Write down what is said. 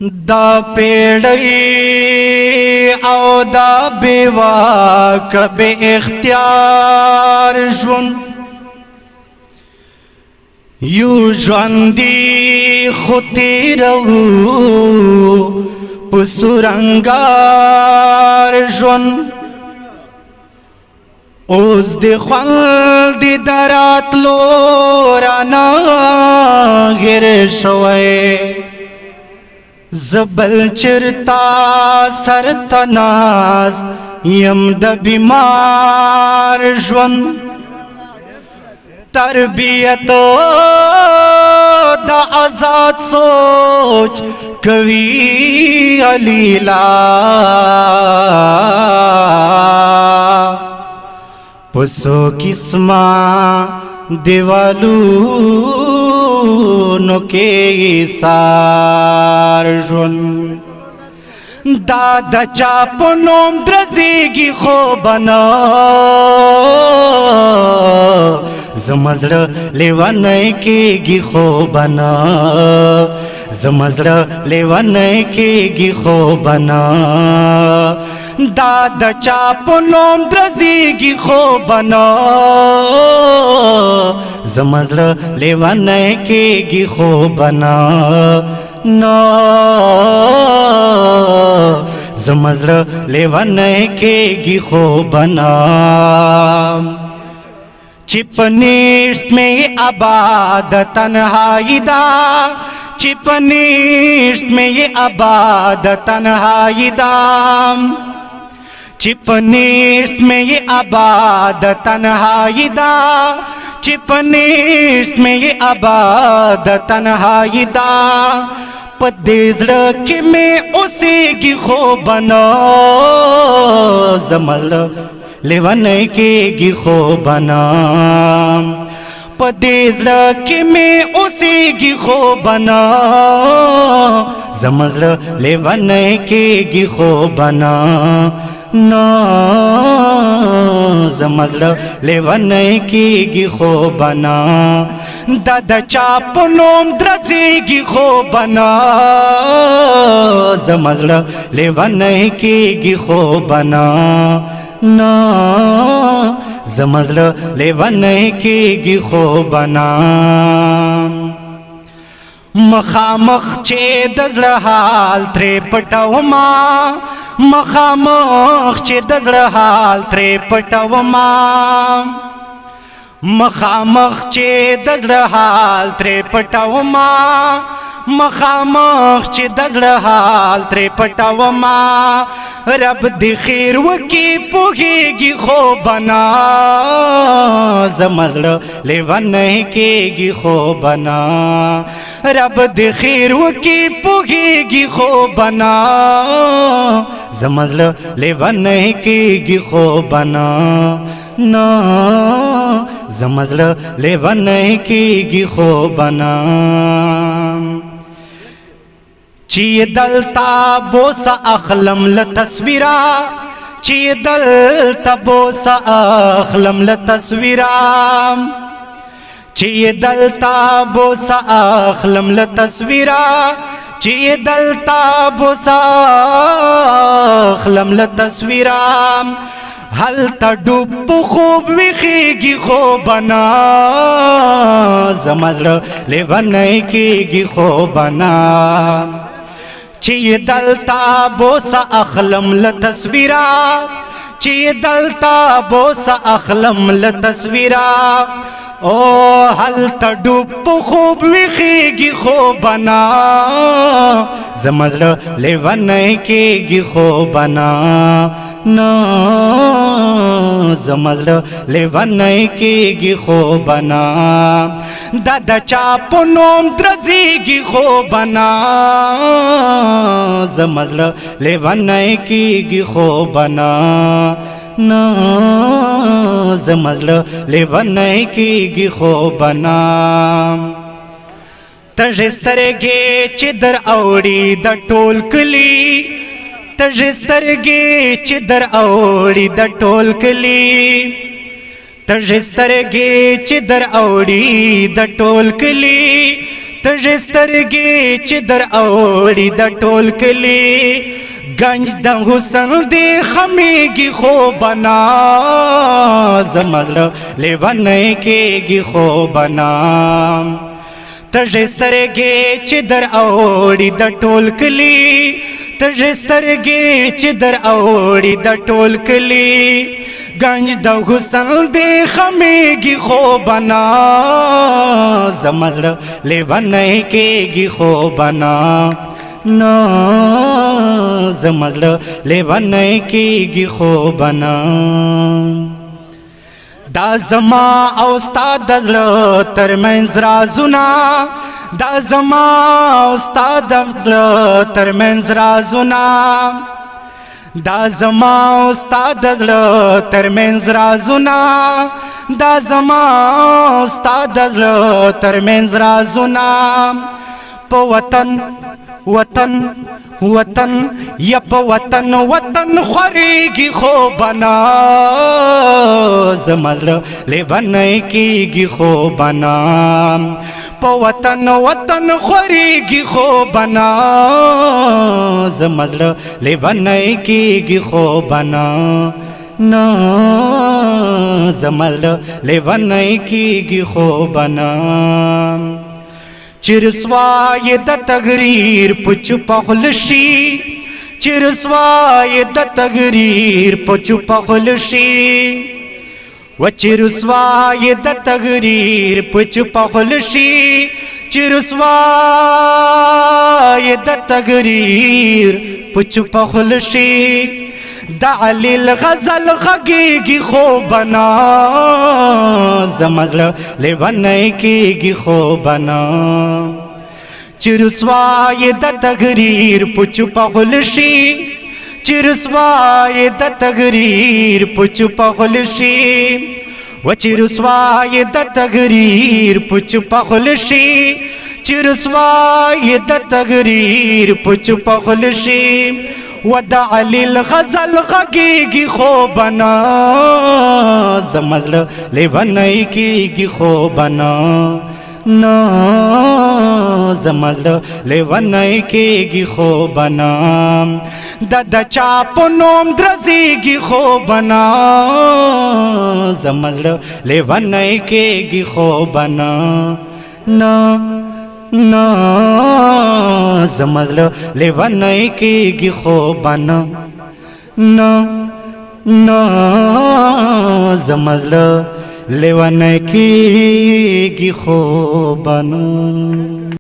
دا پیڑی او دا بیواک بے اختیار ژوند یو ژوندی خو تیرو په سورنګار ژوند اوس د خوند دراتلو رانا غیر شوی زبل چرتا سرتناز یم د بیمار ژوند تربیت دا آزاد سوچ کوي علیلا پسو قسمہ دیوالو نو کے سار ژوند دا د چا په نوم درځيږي خوبونه زما زړه لیونی کېږي خوبونه زما زړه لیونی کېږي خوبونه دا د چا په نوم درځيږي خوبونه زما زړه لیونی کېږي خوبونه نا زما زړه لیونی کېږي خوبونه چې په نیست میں آباد تنہائی دا چې په نیست میں آباد تنہائی دا چې په نیست میں آباد تنہائی دا چې په نیست میں آباد تنہائی دا په دې زړه کې مې اوسېږي خوبونه زما زړه لیونی کېږي خوبونه په دې زړه کې مې اوسېږي خوبونه زما زړه لیونی کېږي خوبونه نا زما زړه لیونی کېږي خوبونه دا د چا په نوم درځيږي خوبونه زما زړه لیونی کېږي خوبونه نا زما زړه لیونی کېږي خوبونه مخامخ چې د زړه حال ترې پټوما مخامخ چې د زړه حال ترې پټوما مخامخ چې د زړه حال ترې پټوما مخامخ چې د زړه حال ترې پټوما رب دې خیر وکي پوهېږي خوبونه زما زړه لیونی کېږي خوبونه رب دې خیر وکي پوهېږي خوبونه زما زړه لیونی کېږي خوبونه نا زما زړه لیونی کېږي خوبونه چې دلتا بوسه اخلم له تصویرا چې دلتا بوسه اخلم له تصویرا چې دلتا بوسه اخلم له تصویرا چې دلتا بوسه اخلم له تصویرا هلته ډوب په خوب ویښېږي خوبونه زما زړه لیونی کېږي خوبونه چې دلتا بوسه اخلم له تصویرا چې دلتا بوسه اخلم له تصویرا او هلته ډوب په خوب ویښېږي خوبونه زما زړه لیونی کېږي خوبونه نا زما زړه لیونی کېږي خوبونه دا د چا په نوم درځيږي خوبونه زما زړه لیونی کېږي خوبونه نا زما زړه لیونی کېږي خوبونه تږې سترګې چې در اوړي د ټول کلي تږې سترګې چې در اوړي د ټول کلي تږې سترګې چې در اوړي د ټول کلي تږې سترګې چې در اوړي د ټول کلي گنج د حسن دی خمیږي خوبنا زما زړه لیونی کېږي خوبنا تږې سترګې چې در اوړي د ټول کلي تږې سترګې چې در اوړي د ټول کلي گنج د حسن دی خمیږي خوبنا زما زړه لیونی کېږي خوبنا نا زما زړه لیونی کېږي خوبنا دا زما او ستا د زړه ترمنځ رازونه دا زما او ستا د زړه ترمنځ رازونه دا زما او ستا د زړه ترمنځ رازونه دا زما او ستا د زړه ترمنځ رازونه په وطن وطن وطن یا په وطن وطن خورېږي خوبنا زما زړه لیونی کېږي خوبنا په وطن وطن خورېږي خوبنا زما زړه لیونی کېږي خوبنا نا زما زړه لیونی کېږي خوبنا چرسوای د تغریر پچو پخلشی چرسوای د تغریر پچو پخلشی و چرسوای د تغریر پچو پخلشی چرسوای د تغریر پچو پخلشی د علی الغزل غږیږي خوبنا زما زړه لیونی کېږي خوبنا چې رسوای د تغریر په چوپه غلشي چې رسوای د تغریر په چوپه غلشي و چې رسوای د تغریر په چوپه غلشي چې رسوای د تغریر په چوپه غلشي و د علی الغزل غږیږي خوبنا زما زړه لیونی کېږي خوبنا نا زما زړه لیونی کېږي خوبنا د چا په نوم درځېږي خوبنا زما زړه لیونی کېږي خوبنا نا نا زما زړه لیونی کېږي خوبنا نا نا زما زړه لیونی کېږي خوبنا